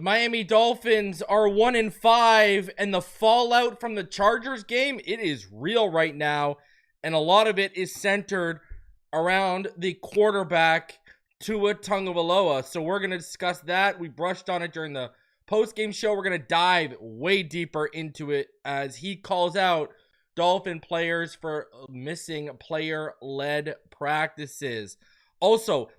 The Miami Dolphins are 1-5, and the fallout from the Chargers game, it is real right now, and a lot of it is centered around the quarterback, Tua Tagovailoa. So we're going to discuss that. We brushed on it during the post-game show. We're going to dive way deeper into it as he calls out Dolphin players for missing player-led practices. Also,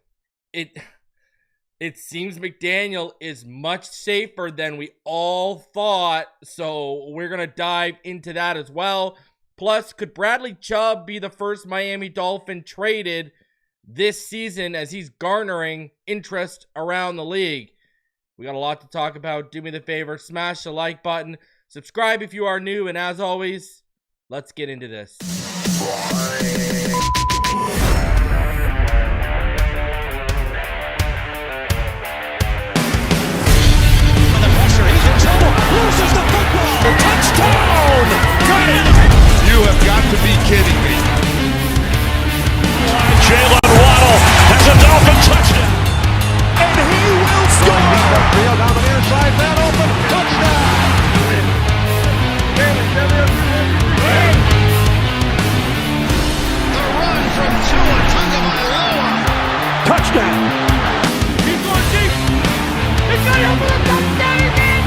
it seems McDaniel is much safer than we all thought, so we're going to dive into that as well. Plus, could Bradley Chubb be the first Miami Dolphin traded this season as he's garnering interest around the league? We got a lot to talk about. Do me the favor, smash the like button, subscribe if you are new, and as always, let's get into this. Loses the football. Touchdown! Got it! You have got to be kidding me. Jaelan has a Dolphin touchdown. And he will score! Field down the near side, man open. Touchdown! The run from Tua Tagovailoa. Touchdown! He's going deep. It's going to be a touchdown again.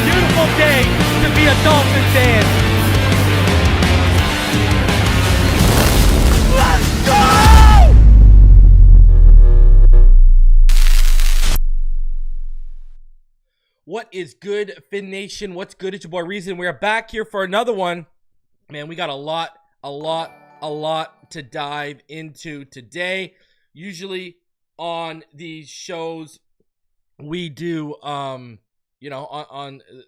Beautiful day to be a Dolphin fan. Let's go! What is good, Fin Nation? What's good? It's your boy Reason. We are back here for another one. Man, we got a lot to dive into today. Usually on these shows, we do, on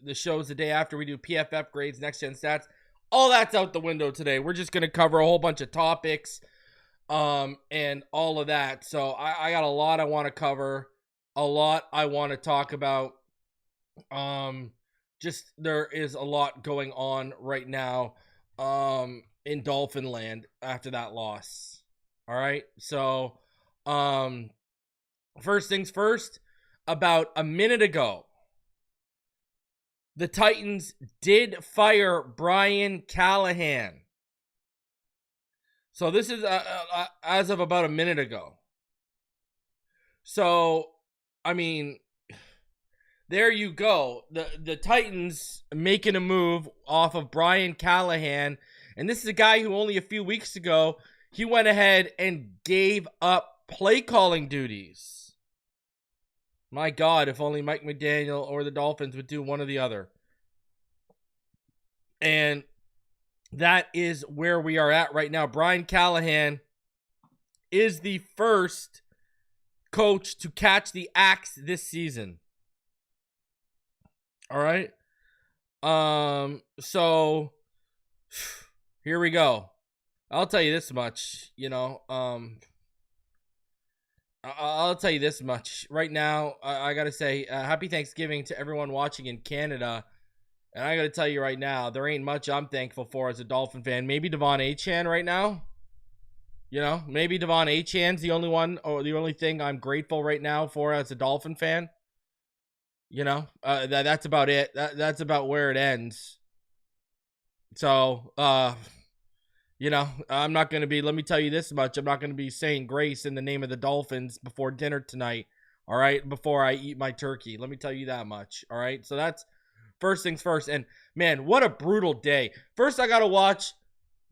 the shows the day after, we do PFF grades, next gen stats. All that's out the window today. We're just going to cover a whole bunch of topics, and all of that. So I got a lot I want to cover, a lot I want to talk about. Just there is a lot going on right now, in Dolphin land after that loss. All right. So, first things first, about a minute ago, the Titans did fire Brian Callahan. So this is as of about a minute ago. So, I mean, there you go. The Titans making a move off of Brian Callahan. And this is a guy who only a few weeks ago, he went ahead and gave up play calling duties. My God, if only Mike McDaniel or the Dolphins would do one or the other. And that is where we are at right now. Brian Callahan is the first coach to catch the axe this season. All right. So here we go. I'll tell you this much, I'll tell you this much right now. I got to say, happy Thanksgiving to everyone watching in Canada. And I got to tell you right now, there ain't much I'm thankful for as a Dolphin fan. Maybe Devon Achane right now. Maybe Devon Achane's the only one or the only thing I'm grateful right now for as a Dolphin fan. That's about it. That's about where it ends. So, I'm not going to be, let me tell you this much. I'm not going to be saying grace in the name of the Dolphins before dinner tonight. All right. Before I eat my turkey. Let me tell you that much. All right. So that's first things first. And man, what a brutal day. First, I got to watch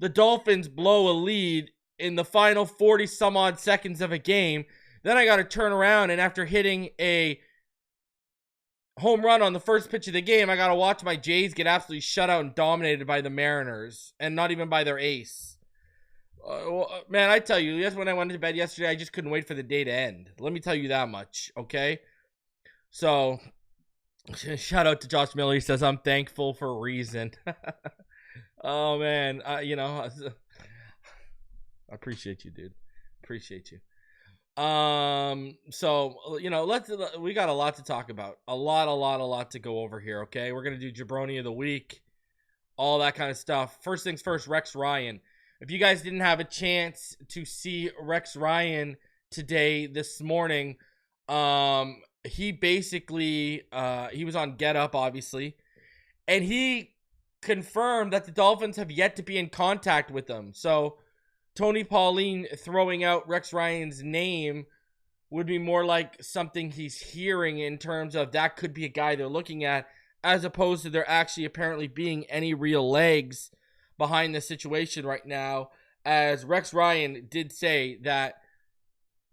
the Dolphins blow a lead in the final 40 some odd seconds of a game. Then I got to turn around, and after hitting a home run on the first pitch of the game, I got to watch my Jays get absolutely shut out and dominated by the Mariners, and not even by their ace. Man, I tell you, when I went to bed yesterday, I just couldn't wait for the day to end. Let me tell you that much, okay? So, shout out to Josh Miller. He says, I'm thankful for a reason. Oh, man. I appreciate you, dude. Appreciate you. So, we got a lot to talk about. A lot to go over here, okay? We're going to do Jabroni of the week, all that kind of stuff. First things first, Rex Ryan. If you guys didn't have a chance to see Rex Ryan this morning, he basically, he was on Get Up, obviously, and he confirmed that the Dolphins have yet to be in contact with them. So Tony Pauline throwing out Rex Ryan's name would be more like something he's hearing in terms of that could be a guy they're looking at, as opposed to there actually apparently being any real legs behind the situation right now, as Rex Ryan did say that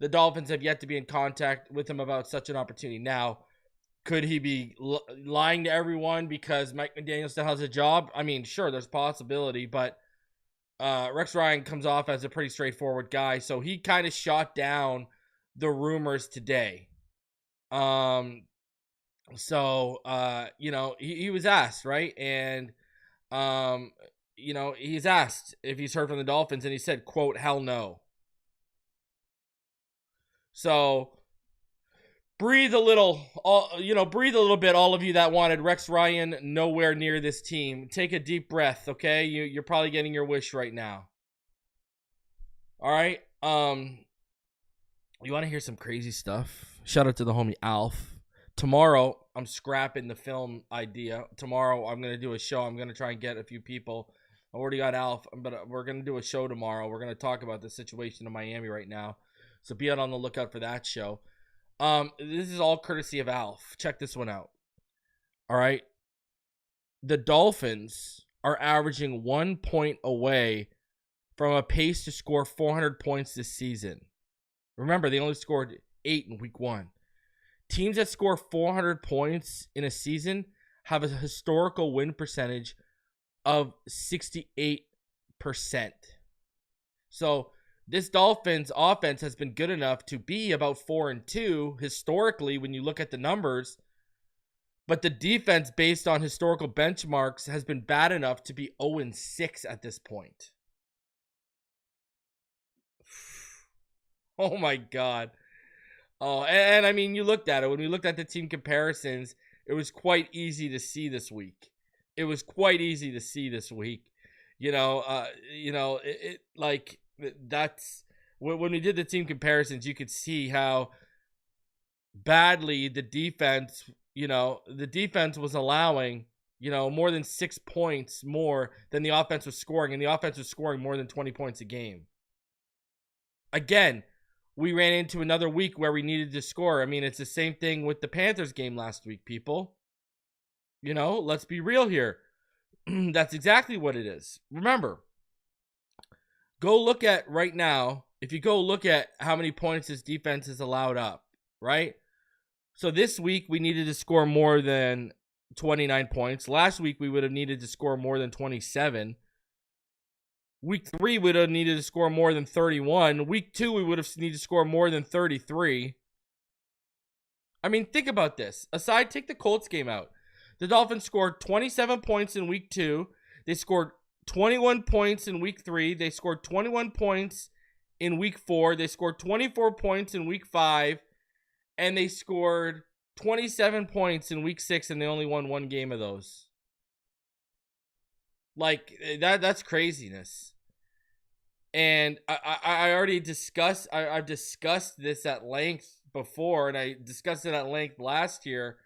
the Dolphins have yet to be in contact with him about such an opportunity. Now, could he be lying to everyone because Mike McDaniel still has a job? I mean, sure, there's a possibility, but Rex Ryan comes off as a pretty straightforward guy, so he kind of shot down the rumors today. He was asked, right? And, he's asked if he's heard from the Dolphins, and he said, quote, hell no. So breathe a little bit, all of you that wanted Rex Ryan nowhere near this team. Take a deep breath, okay? You're probably getting your wish right now. All right? You want to hear some crazy stuff? Shout out to the homie Alf. Tomorrow, I'm scrapping the film idea. Tomorrow, I'm going to do a show. I'm going to try and get a few people. I already got Alf, but we're going to do a show tomorrow. We're going to talk about the situation in Miami right now. So be out on the lookout for that show. This is all courtesy of Alf. Check this one out. All right. The Dolphins are averaging 1 point away from a pace to score 400 points this season. Remember, they only scored 8 in week 1. Teams that score 400 points in a season have a historical win percentage of 68%. So this Dolphins offense has been good enough to be about 4-2 historically when you look at the numbers. But the defense, based on historical benchmarks, has been bad enough to be 0-6 at this point. Oh my God. Oh, and I mean, you looked at it. When we looked at the team comparisons, it was quite easy to see this week. That's when we did the team comparisons, you could see how badly the defense was allowing, more than 6 points more than the offense was scoring, and the offense was scoring more than 20 points a game. Again, we ran into another week where we needed to score. I mean, it's the same thing with the Panthers game last week, people. Let's be real here. That's exactly what it is. Remember, go look at right now, if you go look at how many points this defense has allowed up, right? So this week, we needed to score more than 29 points. Last week, we would have needed to score more than 27. Week 3, we would have needed to score more than 31. Week 2, we would have needed to score more than 33. I mean, think about this. Take the Colts game out. The Dolphins scored 27 points in week 2. They scored 21 points in week 3. They scored 21 points in week 4. They scored 24 points in week 5. And they scored 27 points in week 6, and they only won one game of those. That's craziness. And I already discussed, I've discussed this at length before, and I discussed it at length last year.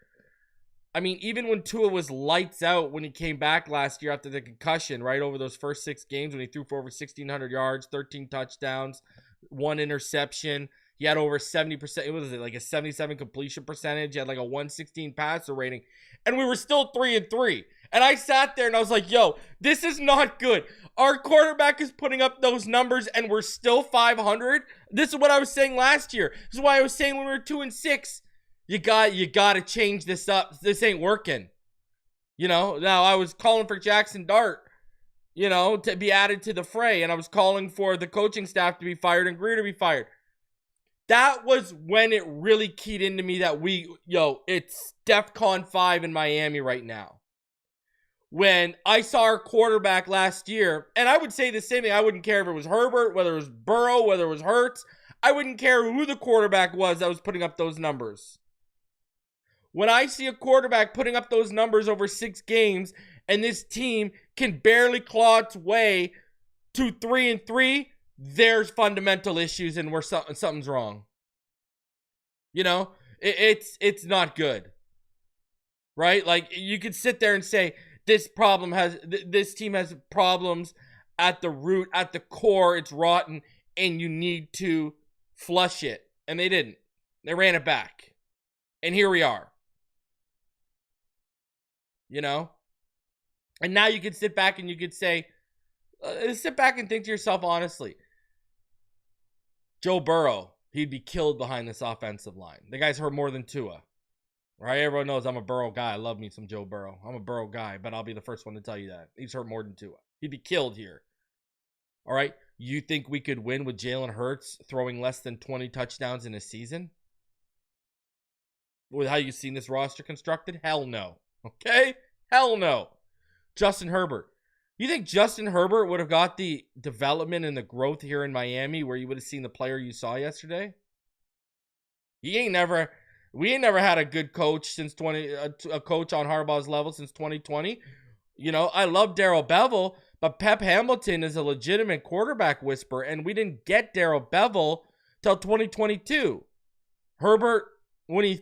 I mean, even when Tua was lights out when he came back last year after the concussion, right, over those first 6 games when he threw for over 1,600 yards, 13 touchdowns, 1 interception. He had over 70%. It was like a 77 completion percentage. He had like a 116 passer rating. And we were still 3-3. And I sat there and I was like, yo, this is not good. Our quarterback is putting up those numbers and we're still 500. This is what I was saying last year. This is why I was saying when we were 2-6, you got to change this up. This ain't working. Now I was calling for Jackson Dart, to be added to the fray. And I was calling for the coaching staff to be fired and Greer to be fired. That was when it really keyed into me that it's DEFCON 5 in Miami right now. When I saw our quarterback last year, and I would say the same thing. I wouldn't care if it was Herbert, whether it was Burrow, whether it was Hurts. I wouldn't care who the quarterback was that was putting up those numbers. When I see a quarterback putting up those numbers over 6 games and this team can barely claw its way to 3-3, there's fundamental issues and something's wrong. You know, it's not good. Right? Like, you could sit there and say this team has problems at the root, at the core, it's rotten, and you need to flush it. And they didn't. They ran it back. And here we are. You know? And now you could sit back and you could say, sit back and think to yourself honestly. Joe Burrow, he'd be killed behind this offensive line. The guy's hurt more than Tua. Right? Everyone knows I'm a Burrow guy. I love me some Joe Burrow. I'm a Burrow guy, but I'll be the first one to tell you that. He's hurt more than Tua. He'd be killed here. All right? You think we could win with Jalen Hurts throwing less than 20 touchdowns in a season? With how you've seen this roster constructed? Hell no. Okay? Hell no. Justin Herbert. You think Justin Herbert would have got the development and the growth here in Miami where you would have seen the player you saw yesterday? We ain't never had a good coach since a coach on Harbaugh's level since 2020. You know, I love Darrell Bevell, but Pep Hamilton is a legitimate quarterback whisperer, and we didn't get Darrell Bevell till 2022. Herbert, when he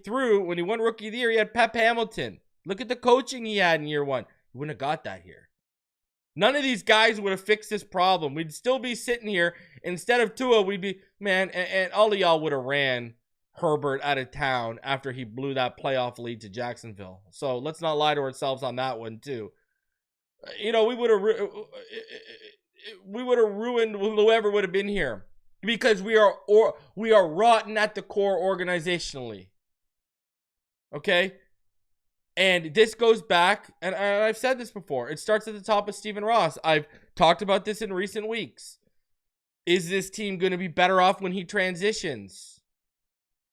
won Rookie of the Year, he had Pep Hamilton. Look at the coaching he had in year 1. He wouldn't have got that here. None of these guys would have fixed this problem. We'd still be sitting here. Instead of Tua, we'd be, man, and all of y'all would have ran Herbert out of town after he blew that playoff lead to Jacksonville. So let's not lie to ourselves on that one too. You know, we would have ruined whoever would have been here because we are rotten at the core organizationally. Okay? And this goes back, and I've said this before, it starts at the top of Stephen Ross. I've talked about this in recent weeks. Is this team going to be better off when he transitions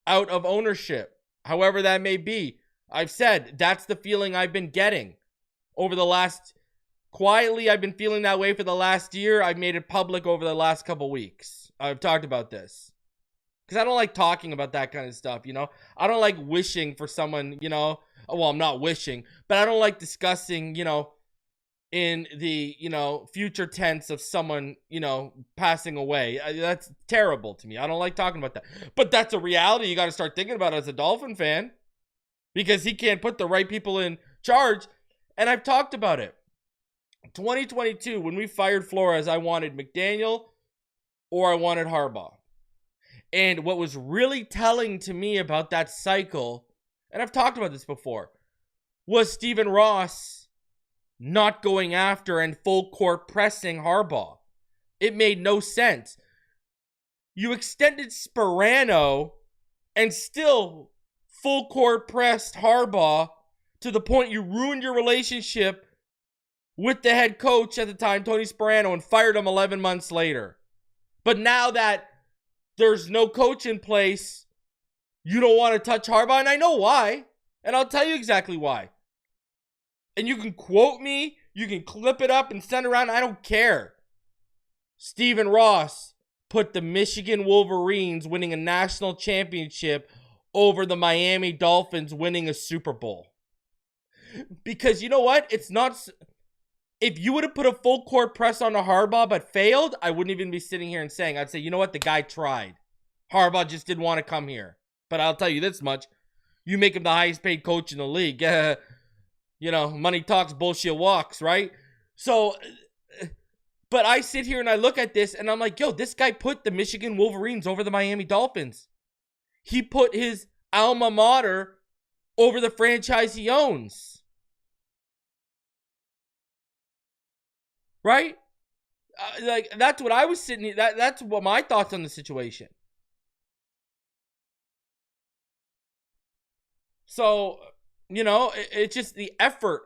out of ownership? However that may be. I've said that's the feeling I've been getting over the last, quietly I've been feeling that way for the last year. I've made it public over the last couple weeks. I've talked about this. Because I don't like talking about that kind of stuff, you know? I don't like wishing for someone, you know? Well, I'm not wishing, but I don't like discussing, you know, in the, you know, future tense of someone, you know, passing away. That's terrible to me. I don't like talking about that. But that's a reality you got to start thinking about as a Dolphin fan. Because he can't put the right people in charge. And I've talked about it. 2022, when we fired Flores, I wanted McDaniel or I wanted Harbaugh. And what was really telling to me about that cycle, and I've talked about this before, was Stephen Ross not going after and full court pressing Harbaugh. It made no sense. You extended Sperano and still full court pressed Harbaugh to the point you ruined your relationship with the head coach at the time, Tony Sperano, and fired him 11 months later. But now that there's no coach in place, you don't want to touch Harbaugh, and I know why. And I'll tell you exactly why. And you can quote me, you can clip it up and send it around, I don't care. Stephen Ross put the Michigan Wolverines winning a national championship over the Miami Dolphins winning a Super Bowl. Because you know what? It's not... If you would have put a full court press on a Harbaugh but failed, I wouldn't even be sitting here and saying, I'd say, you know what? The guy tried. Harbaugh just didn't want to come here. But I'll tell you this much. You make him the highest paid coach in the league. You know, money talks, bullshit walks, right? So, but I sit here and I look at this and I'm like, yo, this guy put the Michigan Wolverines over the Miami Dolphins. He put his alma mater over the franchise he owns. Right? Like, that's what I was sitting... That's what my thoughts on the situation. So, you know, it's just the effort.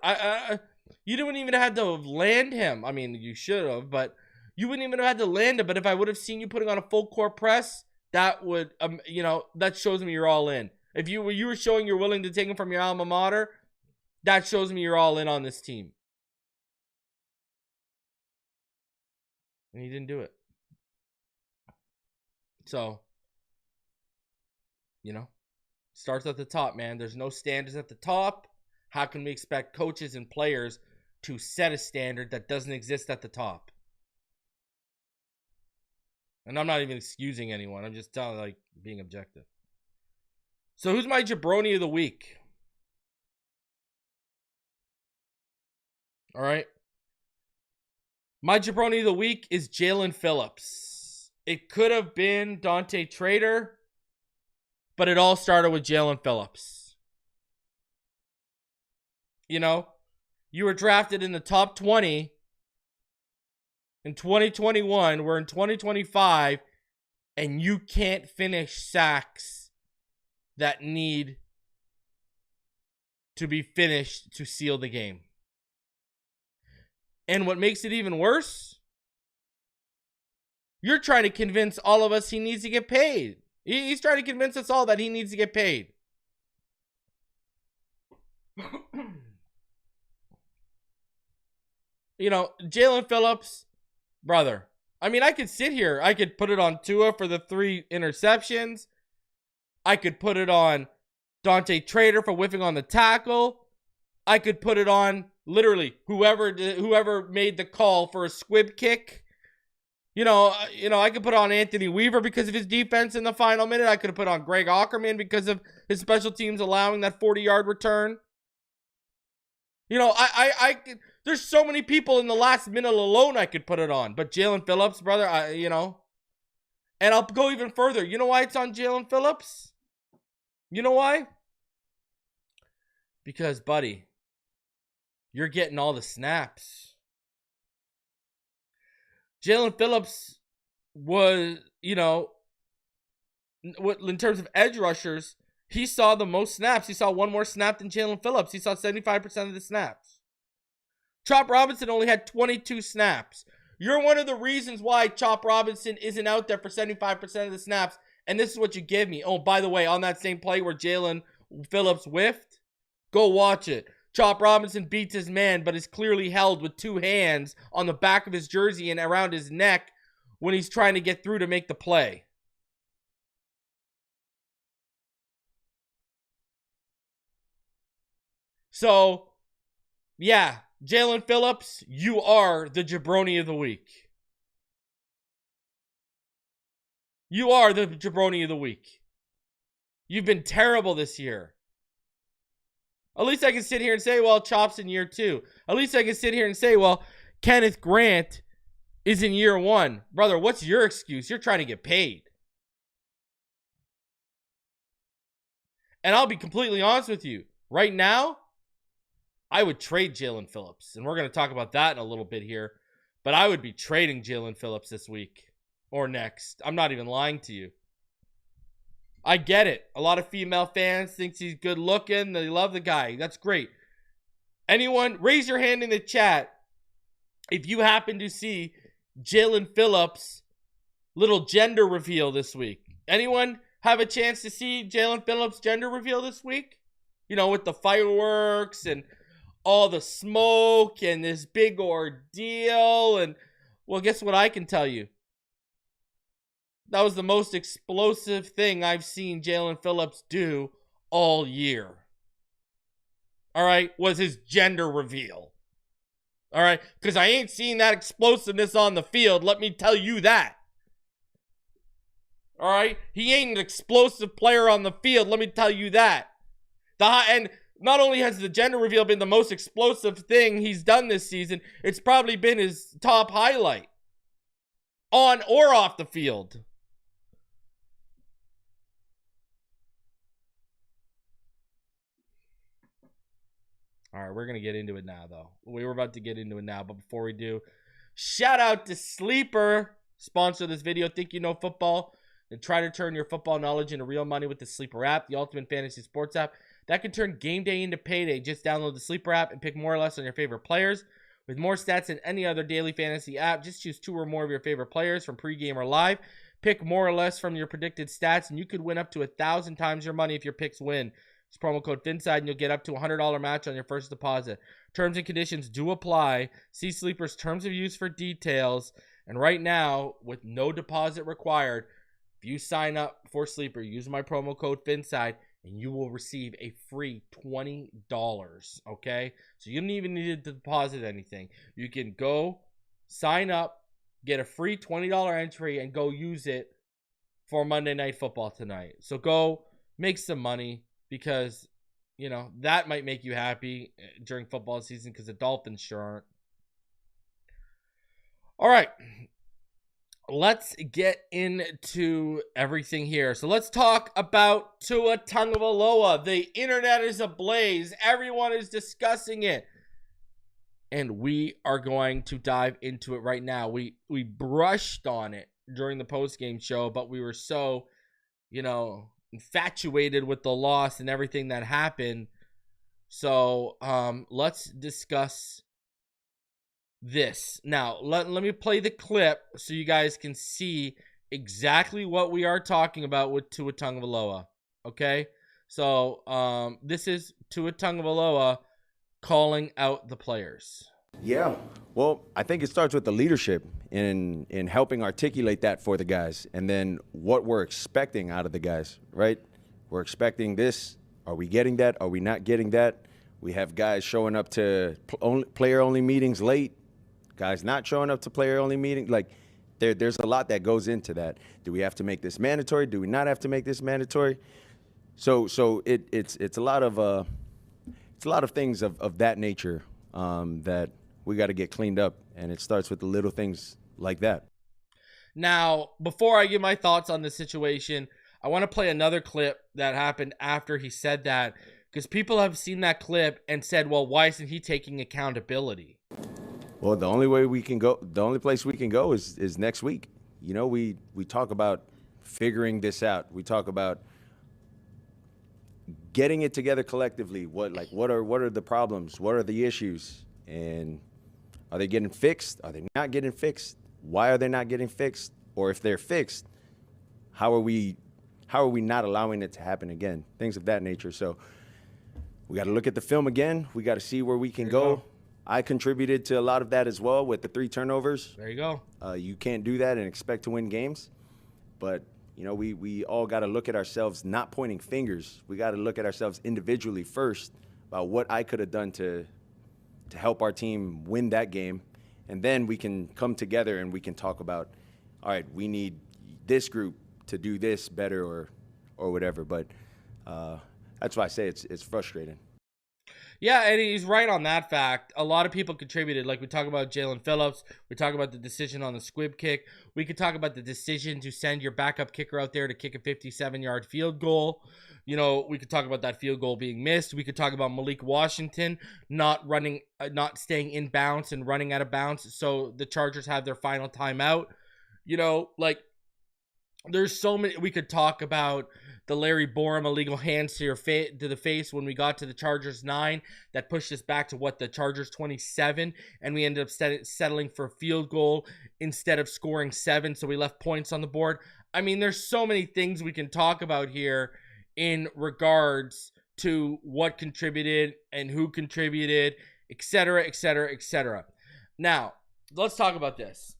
You didn't even have to land him. I mean, you should have, but you wouldn't even have had to land him. But if I would have seen you putting on a full court press, that would, you know, that shows me you're all in. If you were showing you're willing to take him from your alma mater, that shows me you're all in on this team. And he didn't do it. So, starts at the top, man. There's no standards at the top. How can we expect coaches and players to set a standard that doesn't exist at the top? And I'm not even excusing anyone. I'm just being objective. So who's my jabroni of the week? All right. My jabroni of the week is Jaelan Phillips. It could have been Dante Trader, but it all started with Jaelan Phillips. You were drafted in the top 20 in 2021. We're in 2025, and you can't finish sacks that need to be finished to seal the game. And what makes it even worse, you're trying to convince all of us he needs to get paid. He's trying to convince us all that he needs to get paid. Jaelan Phillips, brother. I mean, I could sit here. I could put it on Tua for the 3 interceptions. I could put it on Dante Trader for whiffing on the tackle. I could put it on literally whoever made the call for a squib kick. I could put on Anthony Weaver because of his defense in the final minute. I could have put on Greg Ackerman because of his special teams allowing that 40-yard return. There's so many people in the last minute alone I could put it on. But Jaelan Phillips, brother, and I'll go even further. You know why it's on Jaelan Phillips? You know why? Because, buddy, you're getting all the snaps. Jaelan Phillips was, in terms of edge rushers, he saw the most snaps. He saw one more snap than Jaelan Phillips. He saw 75% of the snaps. Chop Robinson only had 22 snaps. You're one of the reasons why Chop Robinson isn't out there for 75% of the snaps. And this is what you give me. Oh, by the way, on that same play where Jaelan Phillips whiffed, go watch it. Chop Robinson beats his man, but is clearly held with 2 hands on the back of his jersey and around his neck when he's trying to get through to make the play. So, yeah, Jaelan Phillips, you are the jabroni of the week. You are the jabroni of the week. You've been terrible this year. At least I can sit here and say, well, Chop's in year 2. At least I can sit here and say, well, Kenneth Grant is in year 1. Brother, what's your excuse? You're trying to get paid. And I'll be completely honest with you. Right now, I would trade Jaelan Phillips. And we're going to talk about that in a little bit here. But I would be trading Jaelan Phillips this week or next. I'm not even lying to you. I get it. A lot of female fans think he's good looking. They love the guy. That's great. Anyone, raise your hand in the chat if you happen to see Jaelan Phillips' little gender reveal this week. Anyone have a chance to see Jaelan Phillips' gender reveal this week? With the fireworks and all the smoke and this big ordeal. And, well, guess what I can tell you? That was the most explosive thing I've seen Jaelan Phillips do all year. All right, was his gender reveal. All right, because I ain't seen that explosiveness on the field. Let me tell you that. All right, he ain't an explosive player on the field. Let me tell you that. And not only has the gender reveal been the most explosive thing he's done this season, it's probably been his top highlight on or off the field. All right, we're going to get into it now, though. We were about to get into it now, but before we do, shout out to Sleeper, sponsor of this video. Think you know football, and try to turn your football knowledge into real money with the Sleeper app, the ultimate fantasy sports app that can turn game day into payday. Just download the Sleeper app and pick more or less on your favorite players. With more stats than any other daily fantasy app, just choose 2 or more of your favorite players from pregame or live. Pick more or less from your predicted stats, and you could win up to 1,000 times your money if your picks win. Use promo code PHINSIDE and you'll get up to $100 match on your first deposit. Terms and conditions do apply. See Sleeper's terms of use for details. And right now, with no deposit required, If you sign up for Sleeper, use my promo code Phinside, and you will receive a free $20. Okay? So you don't even need to deposit anything. You can go sign up, get a free $20 entry, and go use it for Monday Night Football tonight. So go make some money because, you know, that might make you happy during football season because the Dolphins sure aren't. All right. Let's get into everything here. So let's talk about Tua Tagovailoa. The internet is ablaze. Everyone is discussing it. And we are going to dive into it right now. We brushed on it during the postgame show, but we were so, you know, infatuated with the loss and everything that happened. So let's discuss this. Now, let me play the clip so you guys can see exactly what we are talking about with Tua Tagovailoa. Okay? So, this is Tua Tagovailoa calling out the players. Yeah. Well, I think it starts with the leadership in helping articulate that for the guys, and then what we're expecting out of the guys, right? We're expecting this. Are we getting that? Are we not getting that? We have guys showing up to player-only meetings late, guys not showing up to player-only meetings. Like, there's a lot that goes into that. Do we have to make this mandatory? Do we not have to make this mandatory? So it's a lot of things of that nature that we got to get cleaned up, and it starts with the little things like that. Now, before I give my thoughts on the situation, I want to play another clip that happened after he said that, because people have seen that clip and said, well, why isn't he taking accountability? Well, the only place we can go is next week. You know, we talk about figuring this out. We talk about getting it together collectively. What are the problems? What are the issues? And are they getting fixed? Are they not getting fixed? Why are they not getting fixed? Or if they're fixed, how are we not allowing it to happen again? Things of that nature. So we got to look at the film again. We got to see where we can go. I contributed to a lot of that as well with the 3 turnovers. There you go. You can't do that and expect to win games. But, you know, we all got to look at ourselves, not pointing fingers. We got to look at ourselves individually first about what I could have done to help our team win that game. And then we can come together and we can talk about, all right, we need this group to do this better or whatever. But that's why I say it's frustrating. Yeah, and he's right on that fact. A lot of people contributed. Like, we talk about Jaelan Phillips. We talk about the decision on the squib kick. We could talk about the decision to send your backup kicker out there to kick a 57-yard field goal. You know, we could talk about that field goal being missed. We could talk about Malik Washington not staying in bounds and running out of bounds, so the Chargers have their final timeout. You know, like, there's so many. We could talk about the Larry Borum illegal hands to the face when we got to the Chargers 9. That pushed us back to the Chargers 27, and we ended up settling for a field goal instead of scoring 7, so we left points on the board. I mean, there's so many things we can talk about here in regards to what contributed and who contributed, etc., etc., etc. Now, let's talk about this.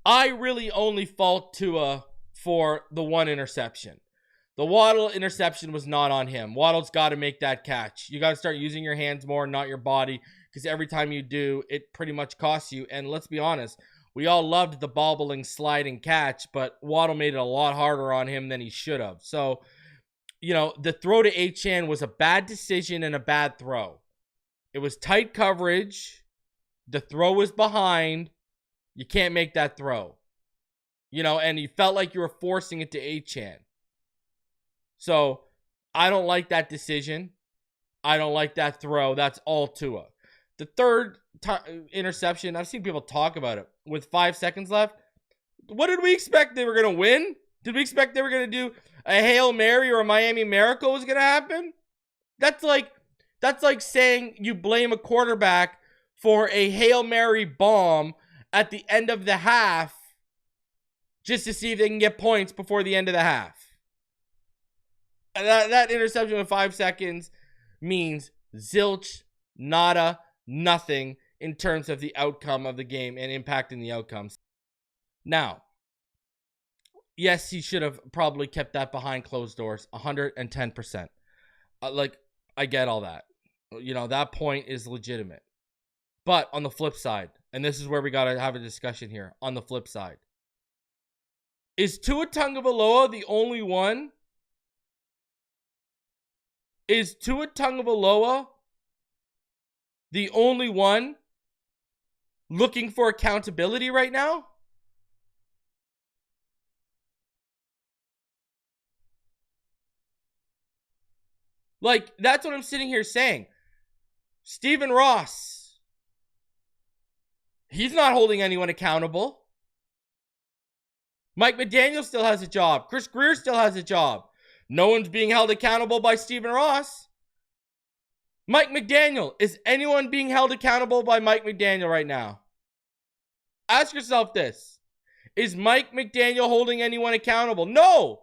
I really only fault Tua for the one interception. The Waddle interception was not on him. Waddle's got to make that catch. You got to start using your hands more, not your body, because every time you do, it pretty much costs you. And let's be honest, we all loved the bobbling, sliding catch, but Waddle made it a lot harder on him than he should have. So, you know, the throw to Achane was a bad decision and a bad throw. It was tight coverage. The throw was behind. You can't make that throw. You know, and you felt like you were forcing it to Achane. So, I don't like that decision. I don't like that throw. That's all Tua. The third interception, I've seen people talk about it. With 5 seconds left, what did we expect? They were going to win? Did we expect they were going to do a Hail Mary or a Miami Miracle was going to happen? That's like saying you blame a quarterback for a Hail Mary bomb at the end of the half just to see if they can get points before the end of the half. That interception with 5 seconds means zilch, nada, nothing in terms of the outcome of the game and impacting the outcomes. Now, yes, he should have probably kept that behind closed doors, 110%. I get all that. That point is legitimate. But on the flip side, and this is where we got to have a discussion here, on the flip side, is Tua Tagovailoa the only one? Is Tua Tagovailoa the only one looking for accountability right now? That's what I'm sitting here saying. Stephen Ross, he's not holding anyone accountable. Mike McDaniel still has a job. Chris Grier still has a job. No one's being held accountable by Stephen Ross. Mike McDaniel, is anyone being held accountable by Mike McDaniel right now? Ask yourself this. Is Mike McDaniel holding anyone accountable? No.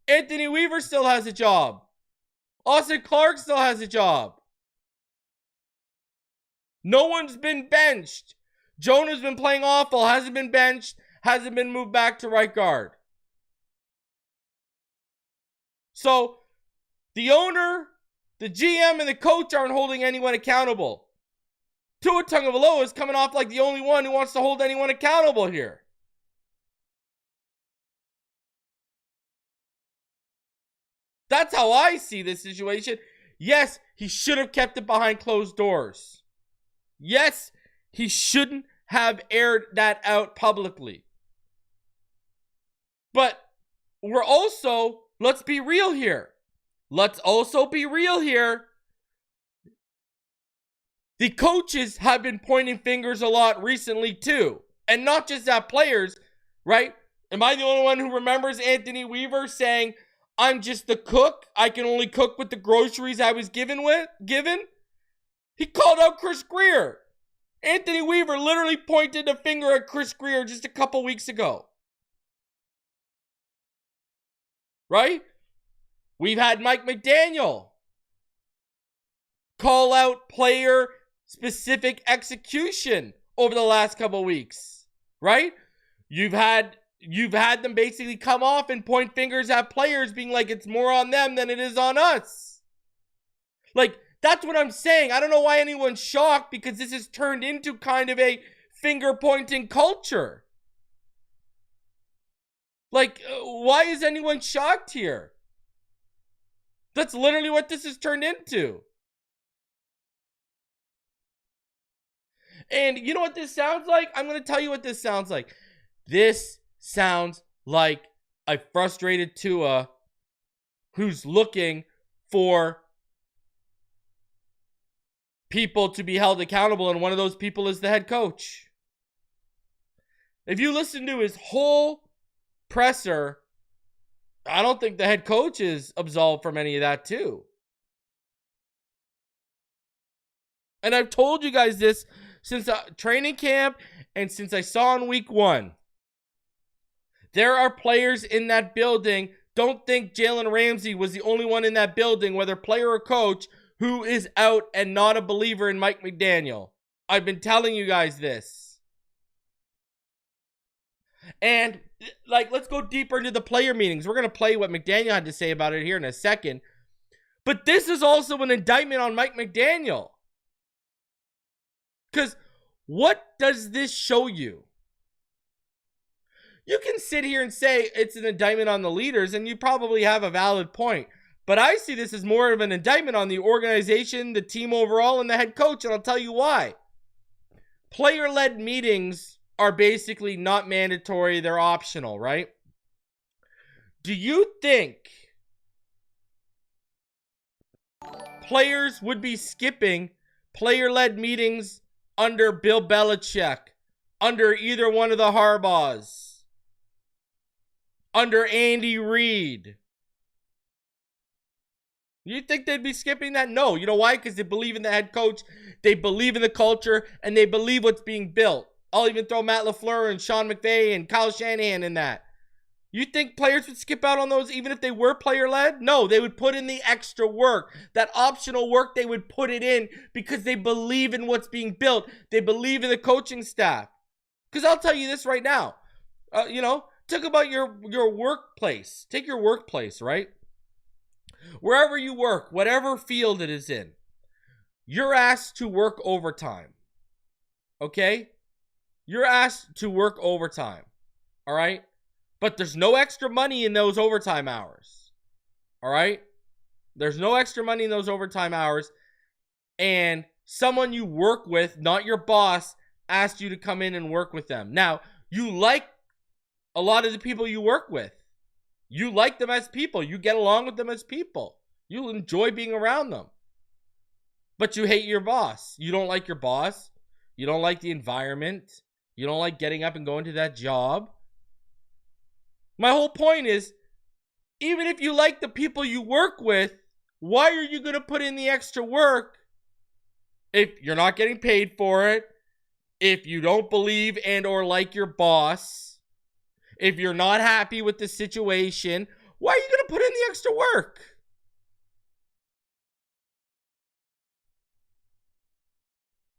Anthony Weaver still has a job. Austin Clark still has a job. No one's been benched. Jonah's been playing awful, hasn't been benched, hasn't been moved back to right guard. So, the owner, the GM, and the coach aren't holding anyone accountable. Tua Tagovailoa is coming off like the only one who wants to hold anyone accountable here. That's how I see this situation. Yes, he should have kept it behind closed doors. Yes, he shouldn't have aired that out publicly. But we're also, let's be real here. Let's also be real here. The coaches have been pointing fingers a lot recently too. And not just at players, right? Am I the only one who remembers Anthony Weaver saying, I'm just the cook. I can only cook with the groceries I was given? He called out Chris Grier. Anthony Weaver literally pointed a finger at Chris Grier just a couple weeks ago. Right? We've had Mike McDaniel call out player-specific execution over the last couple weeks. Right? You've had them basically come off and point fingers at players being like it's more on them than it is on us. That's what I'm saying. I don't know why anyone's shocked because this has turned into kind of a finger-pointing culture. Why is anyone shocked here? That's literally what this has turned into. And you know what this sounds like? I'm going to tell you what this sounds like. This sounds like a frustrated Tua who's looking for people to be held accountable, and one of those people is the head coach. If you listen to his whole presser, I don't think the head coach is absolved from any of that too. And I've told you guys this since training camp and since I saw in week 1. There are players in that building. Don't think Jaelan Ramsey was the only one in that building, whether player or coach, who is out and not a believer in Mike McDaniel. I've been telling you guys this. And let's go deeper into the player meetings. We're going to play what McDaniel had to say about it here in a second. But this is also an indictment on Mike McDaniel. Because what does this show you? You can sit here and say it's an indictment on the leaders, and you probably have a valid point. But I see this as more of an indictment on the organization, the team overall, and the head coach, and I'll tell you why. Player-led meetings are basically not mandatory. They're optional, right? Do you think players would be skipping player-led meetings under Bill Belichick, under either one of the Harbaughs, under Andy Reid? You think they'd be skipping that? No. You know why? Because they believe in the head coach, they believe in the culture, and they believe what's being built. I'll even throw Matt LaFleur and Sean McVay and Kyle Shanahan in that. You think players would skip out on those even if they were player-led? No, they would put in the extra work. That optional work, they would put it in because they believe in what's being built. They believe in the coaching staff. Because I'll tell you this right now. Talk about your workplace. Take your workplace, right? Wherever you work, whatever field it is in, you're asked to work overtime. Okay? You're asked to work overtime. All right? But there's no extra money in those overtime hours. All right? There's no extra money in those overtime hours. And someone you work with, not your boss, asked you to come in and work with them. Now, you like a lot of the people you work with. You like them as people. You get along with them as people. You enjoy being around them. But you hate your boss. You don't like your boss. You don't like the environment. You don't like getting up and going to that job. My whole point is, even if you like the people you work with, why are you going to put in the extra work if you're not getting paid for it? If you don't believe and or like your boss? If you're not happy with the situation, why are you going to put in the extra work?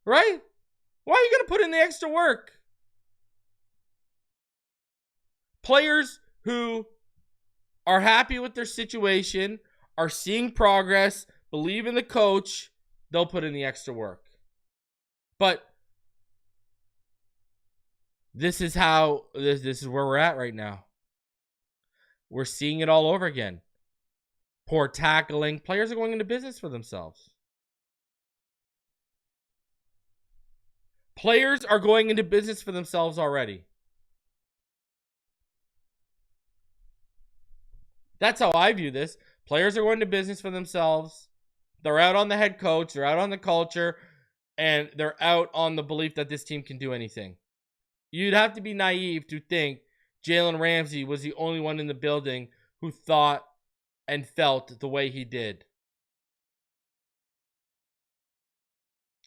Right? Why are you going to put in the extra work? Players who are happy with their situation, are seeing progress, believe in the coach, they'll put in the extra work. But this is how, this is where we're at right now. We're seeing it all over again. Poor tackling. Players are going into business for themselves. Players are going into business for themselves already. That's how I view this. Players are going to business for themselves. They're out on the head coach. They're out on the culture. And they're out on the belief that this team can do anything. You'd have to be naive to think Jalen Ramsey was the only one in the building who thought and felt the way he did.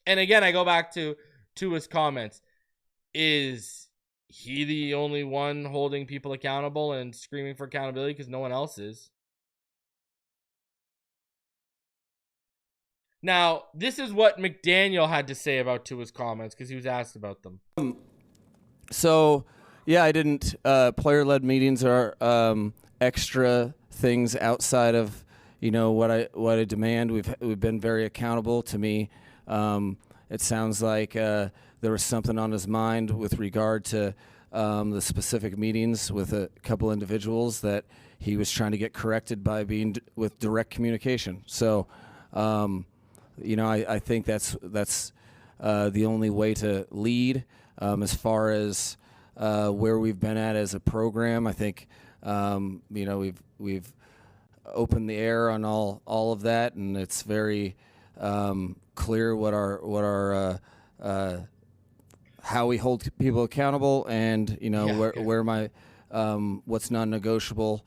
And again, I go back to his comments. Is he the only one holding people accountable and screaming for accountability because no one else is? Now, this is what McDaniel had to say about Tua's comments because he was asked about them. So, yeah, I didn't. Player-led meetings are extra things outside of what I demand. We've been very accountable. To me, it sounds like there was something on his mind with regard to the specific meetings with a couple individuals that he was trying to get corrected by being with direct communication. So, I think that's the only way to lead. As far as where we've been at as a program, I think we've opened the air on all of that, and it's very clear what our how we hold people accountable, and where my what's non-negotiable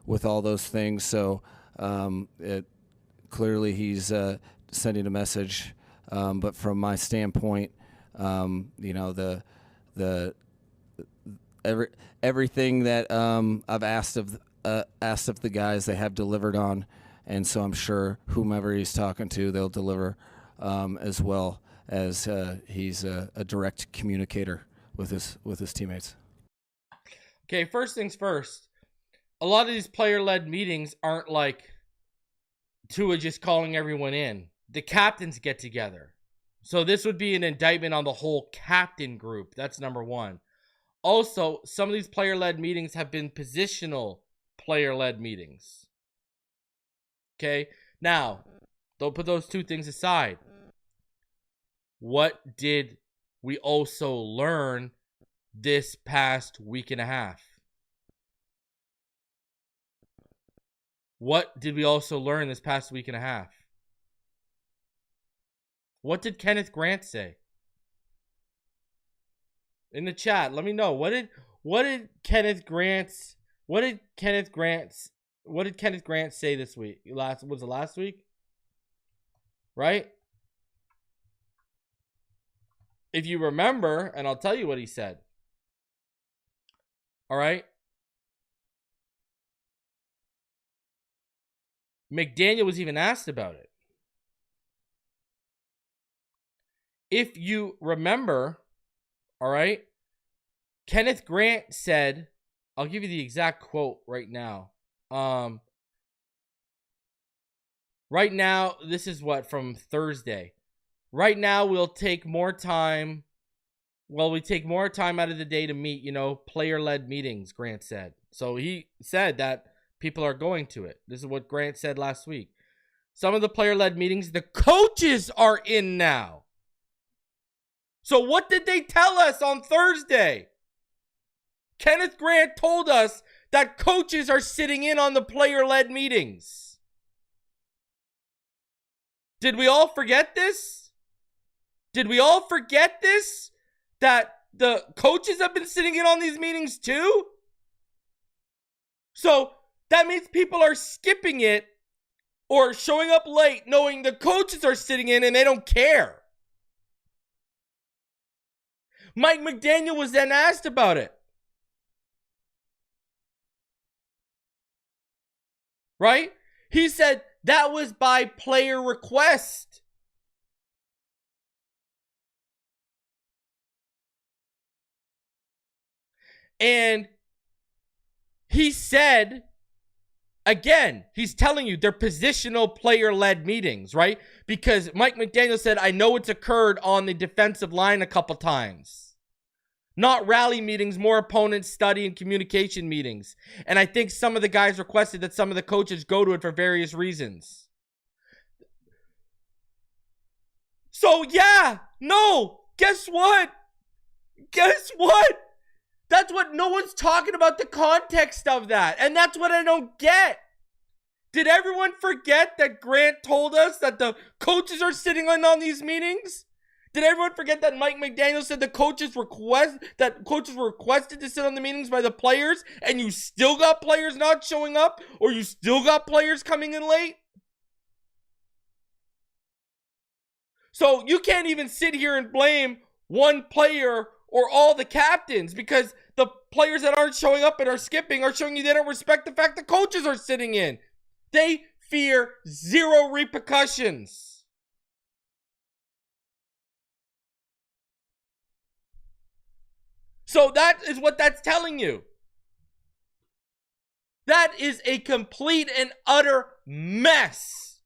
with all those things. So clearly he's sending a message, but from my standpoint, everything that I've asked of the guys, they have delivered on, and so I'm sure whomever he's talking to, they'll deliver as well, as he's a direct communicator with his teammates. Okay, first things first. A lot of these player-led meetings aren't like Tua just calling everyone in. The captains get together. So this would be an indictment on the whole captain group. That's number one. Also, some of these player-led meetings have been positional player-led meetings. Okay? Now, don't put those two things aside. What did we also learn this past week and a half? What did we also learn this past week and a half? What did Kenneth Grant say? In the chat, let me know. What did Kenneth Grant say this week? Was it last week? Right? If you remember, and I'll tell you what he said. All right? McDaniel was even asked about it. If you remember, all right, Kenneth Grant said I'll give you the exact quote right now. Right now, this is what, from Thursday. Right now, we'll take more time. Well, we take more time out of the day to meet, player-led meetings, Grant said. So he said that people are going to it. This is what Grant said last week. Some of the player-led meetings, the coaches are in now. So what did they tell us on Thursday? Kenneth Grant told us that coaches are sitting in on the player-led meetings. Did we all forget this? Did we all forget this? That the coaches have been sitting in on these meetings too? So that means people are skipping it or showing up late knowing the coaches are sitting in and they don't care. Mike McDaniel was then asked about it. Right? He said that was by player request. And he said, again, he's telling you they're positional player-led meetings, right? Because Mike McDaniel said, I know it's occurred on the defensive line a couple times. Not rally meetings, more opponent study and communication meetings. And I think some of the guys requested that some of the coaches go to it for various reasons. So yeah, no, guess what? Guess what? That's what no one's talking about, the context of that. And that's what I don't get. Did everyone forget that Grant told us that the coaches are sitting in on these meetings? Did everyone forget that Mike McDaniel said coaches were requested to sit on the meetings by the players, and you still got players not showing up, or you still got players coming in late? So you can't even sit here and blame one player or all the captains, because the players that aren't showing up and are skipping are showing you they don't respect the fact the coaches are sitting in. They fear zero repercussions. So that is what that's telling you. That is a complete and utter mess.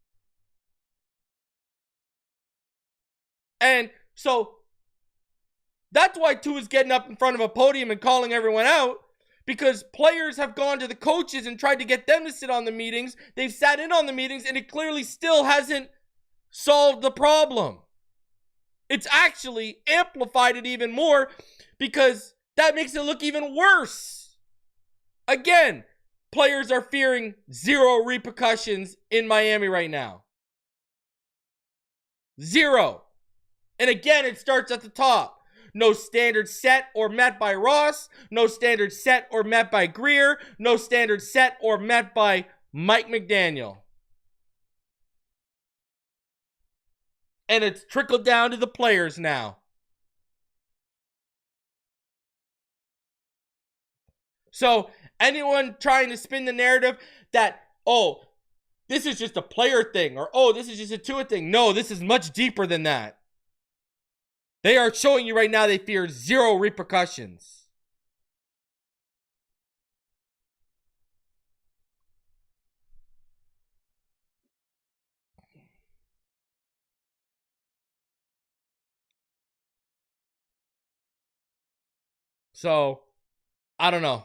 And so that's why Tua's getting up in front of a podium and calling everyone out, because players have gone to the coaches and tried to get them to sit on the meetings. They've sat in on the meetings, and it clearly still hasn't solved the problem. It's actually amplified it even more, because that makes it look even worse. Again, players are fearing zero repercussions in Miami right now. Zero. And again, it starts at the top. No standard set or met by Ross. No standard set or met by Greer. No standard set or met by Mike McDaniel. And it's trickled down to the players now. So anyone trying to spin the narrative that, oh, this is just a player thing, or oh, this is just a Tua thing. No, this is much deeper than that. They are showing you right now they fear zero repercussions. So, I don't know.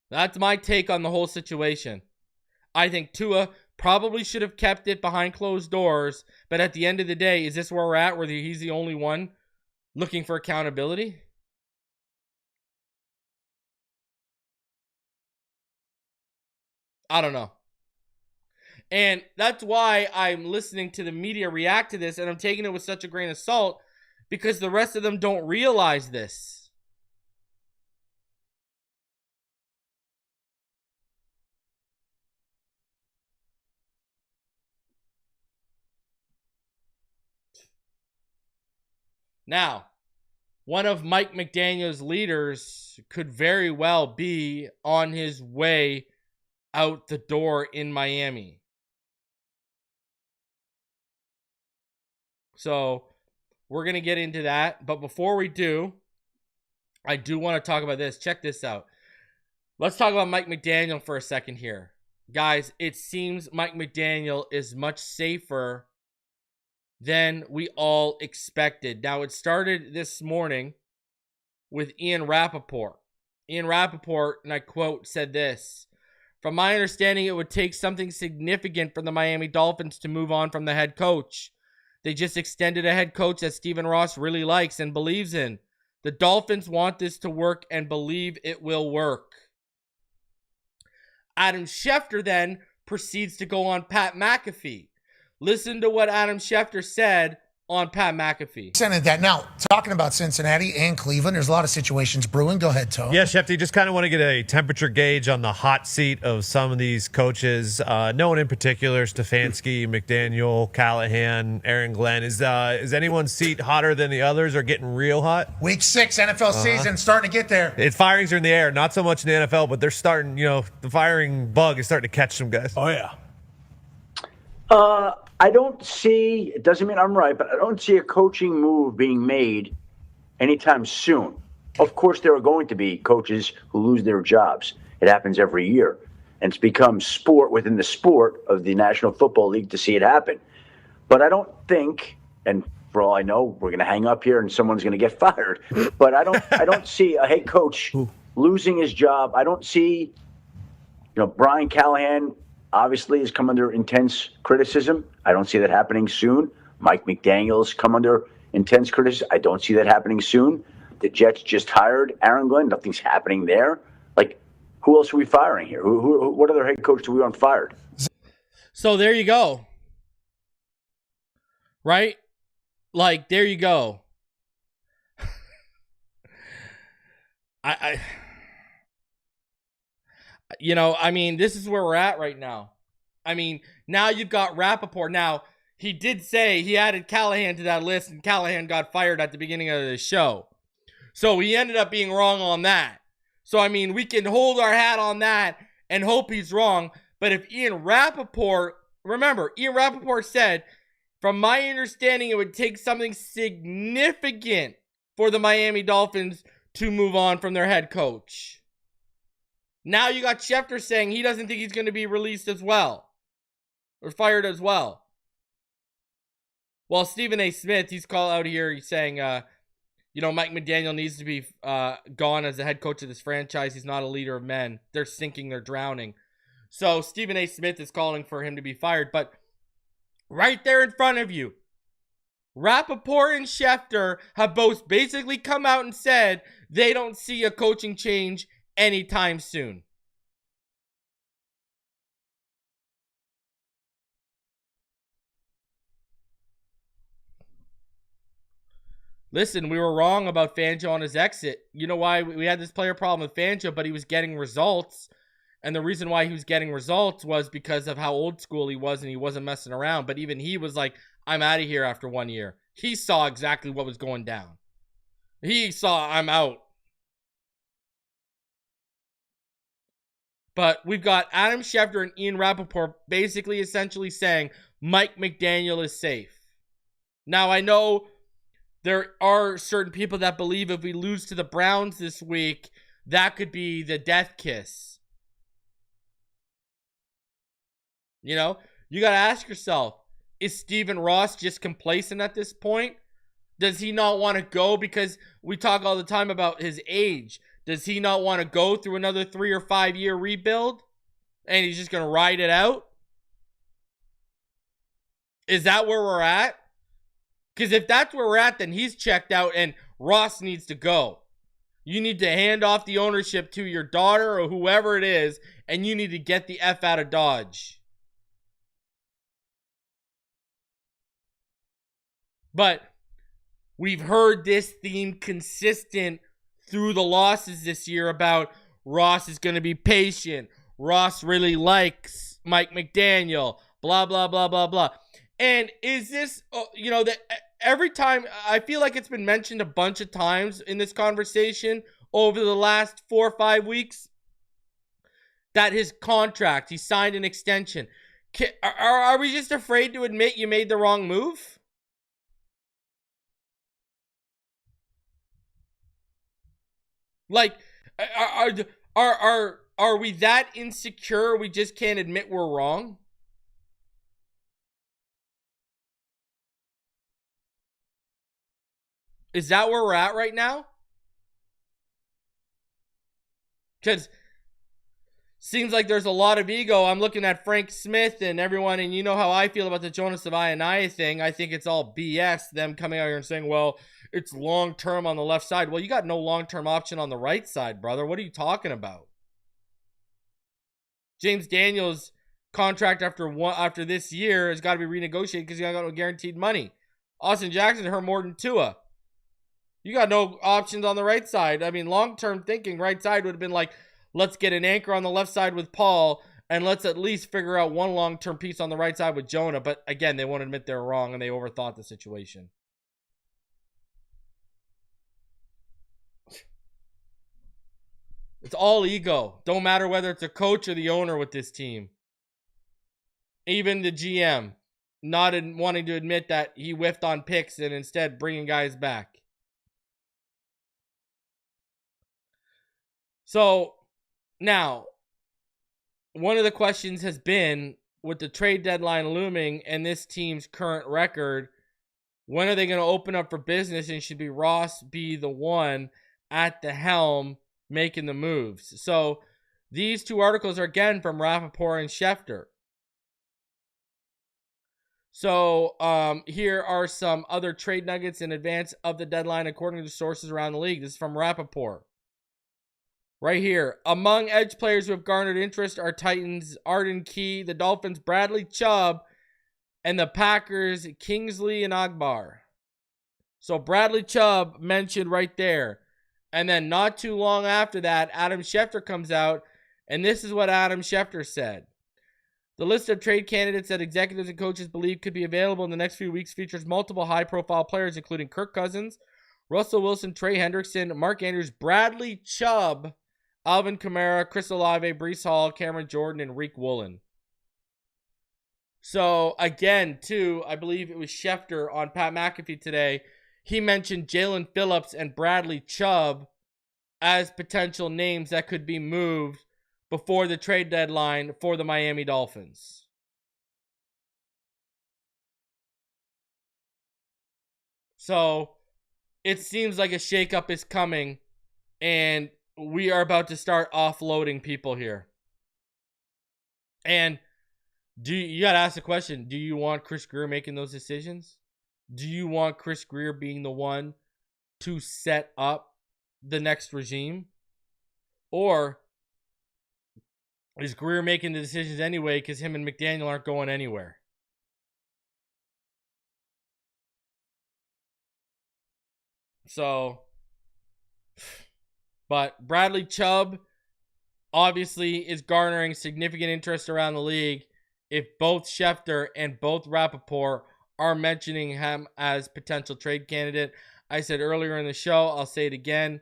That's my take on the whole situation. I think Tua probably should have kept it behind closed doors, but at the end of the day, is this where we're at, where he's the only one looking for accountability? I don't know. And that's why I'm listening to the media react to this, and I'm taking it with such a grain of salt, because the rest of them don't realize this. Now, one of Mike McDaniel's leaders could very well be on his way out the door in Miami. So, we're going to get into that. But before we do, I do want to talk about this. Check this out. Let's talk about Mike McDaniel for a second here. Guys, it seems Mike McDaniel is much safer than we all expected. Now, it started this morning with Ian Rappaport. Ian Rappaport, and I quote, said this: "From my understanding, it would take something significant for the Miami Dolphins to move on from the head coach. They just extended a head coach that Stephen Ross really likes and believes in. The Dolphins want this to work and believe it will work." Adam Schefter then proceeds to go on Pat McAfee. Listen to what Adam Schefter said on Pat McAfee. That now, talking about Cincinnati and Cleveland, there's a lot of situations brewing. Go ahead, Toe. Yeah, Shefty, just kind of want to get a temperature gauge on the hot seat of some of these coaches. No one in particular, Stefanski, McDaniel, Callahan, Aaron Glenn. Is anyone's seat hotter than the others or getting real hot? Week 6 NFL season starting to get there. Firings are in the air, not so much in the NFL, but they're starting, the firing bug is starting to catch some guys. Oh, yeah. I don't see, it doesn't mean I'm right, but I don't see a coaching move being made anytime soon. Of course, there are going to be coaches who lose their jobs. It happens every year. And it's become sport within the sport of the National Football League to see it happen. But I don't think, and for all I know, we're going to hang up here and someone's going to get fired. But I don't see a head coach losing his job. I don't see, Brian Callahan obviously has come under intense criticism. I don't see that happening soon. Mike McDaniel's come under intense criticism. I don't see that happening soon. The Jets just hired Aaron Glenn. Nothing's happening there. Like, who else are we firing here? What other head coach do we want fired? So there you go. Right? Like, there you go. This is where we're at right now. Now you've got Rappaport. Now, he did say he added Callahan to that list, and Callahan got fired at the beginning of the show. So he ended up being wrong on that. So, we can hold our hat on that and hope he's wrong. But if Ian Rappaport, remember, Ian Rappaport said, from my understanding, it would take something significant for the Miami Dolphins to move on from their head coach. Now you got Schefter saying he doesn't think he's going to be released as well. Or fired as well. Well, Stephen A. Smith, he's called out here. He's saying, Mike McDaniel needs to be gone as the head coach of this franchise. He's not a leader of men. They're sinking. They're drowning. So Stephen A. Smith is calling for him to be fired. But right there in front of you, Rappaport and Schefter have both basically come out and said they don't see a coaching change anytime soon. Listen, we were wrong about Fangio on his exit. You know why we had this player problem with Fangio, but he was getting results. And the reason why he was getting results was because of how old school he was and he wasn't messing around. But even he was like, I'm out of here after 1 year. He saw exactly what was going down. He saw, I'm out. But we've got Adam Schefter and Ian Rappaport basically essentially saying Mike McDaniel is safe. Now, I know there are certain people that believe if we lose to the Browns this week, that could be the death kiss. You got to ask yourself, is Stephen Ross just complacent at this point? Does he not want to go? Because we talk all the time about his age. Does he not want to go through another 3 or 5 year rebuild? And he's just going to ride it out? Is that where we're at? Because if that's where we're at, then he's checked out and Ross needs to go. You need to hand off the ownership to your daughter or whoever it is, and you need to get the F out of Dodge. But we've heard this theme consistent through the losses this year about Ross is going to be patient. Ross really likes Mike McDaniel. Blah, blah, blah, blah, blah. And is this, that every time, I feel like it's been mentioned a bunch of times in this conversation over the last 4 or 5 weeks, that his contract, he signed an extension. Are we just afraid to admit you made the wrong move? Like, are we that insecure we just can't admit we're wrong? Is that where we're at right now? Because seems like there's a lot of ego. I'm looking at Frank Smith and everyone, and you know how I feel about the Jonas Savaianaya thing. I think it's all BS, them coming out here and saying, well, it's long-term on the left side. Well, you got no long-term option on the right side, brother. What are you talking about? James Daniels' contract after this year has got to be renegotiated because he got no guaranteed money. Austin Jackson hurt more than Tua. You got no options on the right side. I mean, long-term thinking, right side would have been like, let's get an anchor on the left side with Paul, and let's at least figure out one long-term piece on the right side with Jonah. But again, they won't admit they're wrong, and they overthought the situation. It's all ego. Don't matter whether it's a coach or the owner with this team. Even the GM not wanting to admit that he whiffed on picks and instead bringing guys back. So, now, one of the questions has been, with the trade deadline looming and this team's current record, when are they going to open up for business, and should be Ross be the one at the helm making the moves? So, these two articles are again from Rappaport and Schefter. So, here are some other trade nuggets in advance of the deadline according to sources around the league. This is from Rappaport. Right here. Among edge players who have garnered interest are Titans' Arden Key, the Dolphins' Bradley Chubb, and the Packers' Kingsley and Agbar. So Bradley Chubb mentioned right there. And then not too long after that, Adam Schefter comes out, and this is what Adam Schefter said. The list of trade candidates that executives and coaches believe could be available in the next few weeks features multiple high-profile players, including Kirk Cousins, Russell Wilson, Trey Hendrickson, Mark Andrews, Bradley Chubb, Alvin Kamara, Chris Olave, Breece Hall, Cameron Jordan, and Reek Woolen. So, again, too, I believe it was Schefter on Pat McAfee today. He mentioned Jaelan Phillips and Bradley Chubb as potential names that could be moved before the trade deadline for the Miami Dolphins. So, it seems like a shakeup is coming, and we are about to start offloading people here. And you got to ask the question, do you want Chris Grier making those decisions? Do you want Chris Grier being the one to set up the next regime? Or is Grier making the decisions anyway because him and McDaniel aren't going anywhere? So, but Bradley Chubb obviously is garnering significant interest around the league if both Schefter and both Rappaport are mentioning him as potential trade candidate. I said earlier in the show, I'll say it again,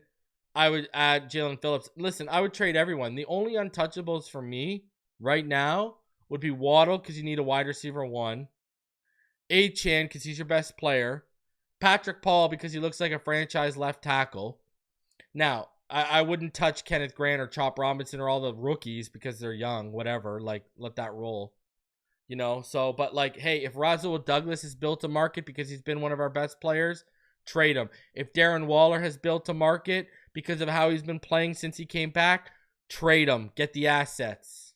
I would add Jaelan Phillips. Listen, I would trade everyone. The only untouchables for me right now would be Waddle because you need a wide receiver 1. Achane because he's your best player. Patrick Paul because he looks like a franchise left tackle. Now, I wouldn't touch Kenneth Grant or Chop Robinson or all the rookies because they're young, whatever. Like, let that roll. You know, so, but like, hey, if Rasul Douglas has built a market because he's been one of our best players, trade him. If Darren Waller has built a market because of how he's been playing since he came back, trade him. Get the assets.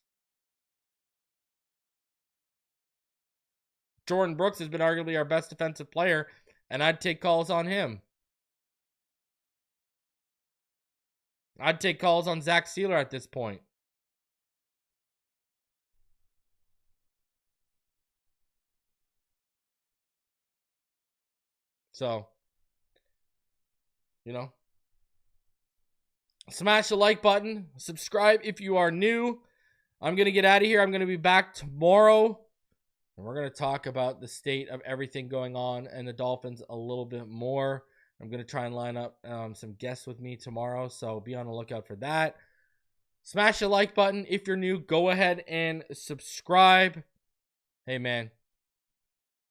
Jordan Brooks has been arguably our best defensive player, and I'd take calls on him. I'd take calls on Zach Sealer at this point. So, you know, smash the like button. Subscribe if you are new. I'm going to get out of here. I'm going to be back tomorrow. And we're going to talk about the state of everything going on and the Dolphins a little bit more. I'm going to try and line up some guests with me tomorrow, so be on the lookout for that. Smash the like button. If you're new, go ahead and subscribe. Hey, man,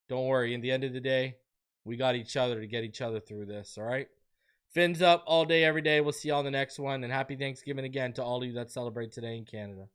don't worry. In the end of the day, we got each other to get each other through this, all right? Fins up all day, every day. We'll see y'all in the next one. And happy Thanksgiving again to all of you that celebrate today in Canada.